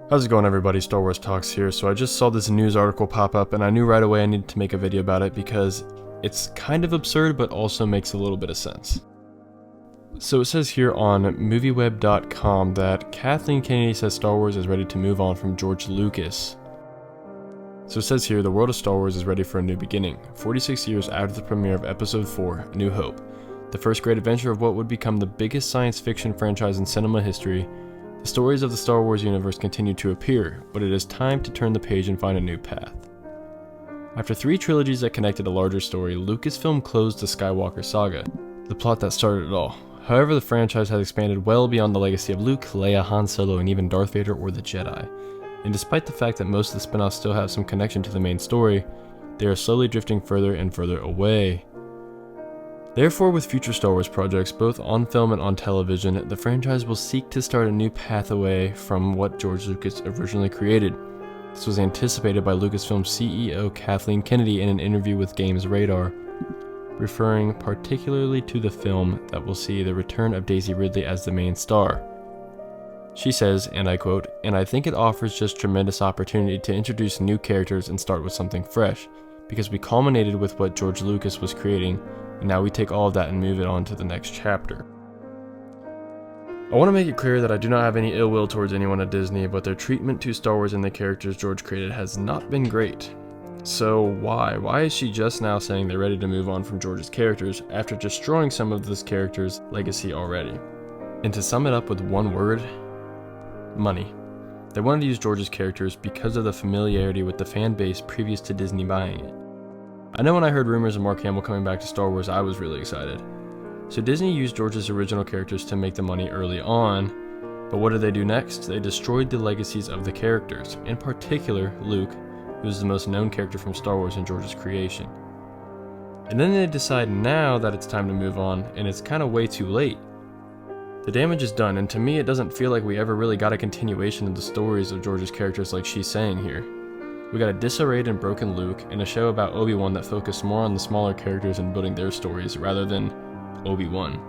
How's it going, everybody? Star Wars Talks here. So I just saw this news article pop up and I knew right away I needed to make a video about it because it's kind of absurd but also makes a little bit of sense. So it says here on movieweb.com that Kathleen Kennedy says Star Wars is ready to move on from George Lucas. So it says here, the world of Star Wars is ready for a new beginning, 46 years after the premiere of Episode 4, A New Hope, the first great adventure of what would become the biggest science fiction franchise in cinema history. The stories of the Star Wars universe continue to appear, but it is time to turn the page and find a new path. After 3 trilogies that connected a larger story, Lucasfilm closed the Skywalker saga, the plot that started it all. However, the franchise has expanded well beyond the legacy of Luke, Leia, Han Solo, and even Darth Vader or the Jedi. And despite the fact that most of the spin-offs still have some connection to the main story, they are slowly drifting further and further away. Therefore, with future Star Wars projects, both on film and on television, the franchise will seek to start a new path away from what George Lucas originally created. This was anticipated by Lucasfilm CEO Kathleen Kennedy in an interview with Games Radar, referring particularly to the film that will see the return of Daisy Ridley as the main star. She says, and I quote, "And I think it offers just tremendous opportunity to introduce new characters and start with something fresh, because we culminated with what George Lucas was creating, and now we take all of that and move it on to the next chapter." I want to make it clear that I do not have any ill will towards anyone at Disney, but their treatment to Star Wars and the characters George created has not been great. So why? Why is she just now saying they're ready to move on from George's characters after destroying some of this character's legacy already? And to sum it up with one word, money. They wanted to use George's characters because of the familiarity with the fan base previous to Disney buying it. I know when I heard rumors of Mark Hamill coming back to Star Wars, I was really excited. So Disney used George's original characters to make the money early on, but what did they do next? They destroyed the legacies of the characters, in particular Luke, who is the most known character from Star Wars in George's creation. And then they decide now that it's time to move on, and it's kind of way too late. The damage is done, and to me it doesn't feel like we ever really got a continuation of the stories of George's characters like she's saying here. We got a disarrayed and broken Luke, and a show about Obi-Wan that focused more on the smaller characters and building their stories rather than Obi-Wan.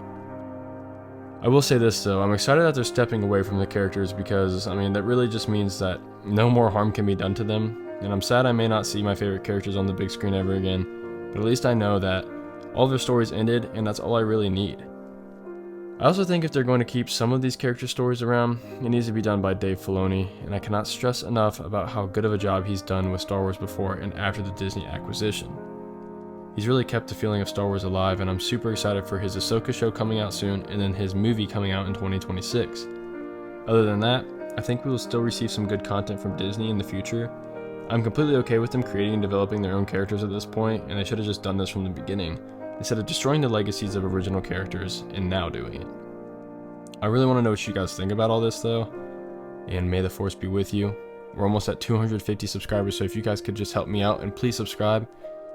I will say this though, I'm excited that they're stepping away from the characters because, that really just means that no more harm can be done to them, and I'm sad I may not see my favorite characters on the big screen ever again, but at least I know that all their stories ended, and that's all I really need. I also think if they're going to keep some of these character stories around, it needs to be done by Dave Filoni, and I cannot stress enough about how good of a job he's done with Star Wars before and after the Disney acquisition. He's really kept the feeling of Star Wars alive, and I'm super excited for his Ahsoka show coming out soon and then his movie coming out in 2026. Other than that, I think we will still receive some good content from Disney in the future. I'm completely okay with them creating and developing their own characters at this point, and they should have just done this from the beginning, instead of destroying the legacies of original characters and now doing it. I really want to know what you guys think about all this though, and may the Force be with you. We're almost at 250 subscribers, so if you guys could just help me out and please subscribe,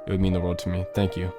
it would mean the world to me. Thank you.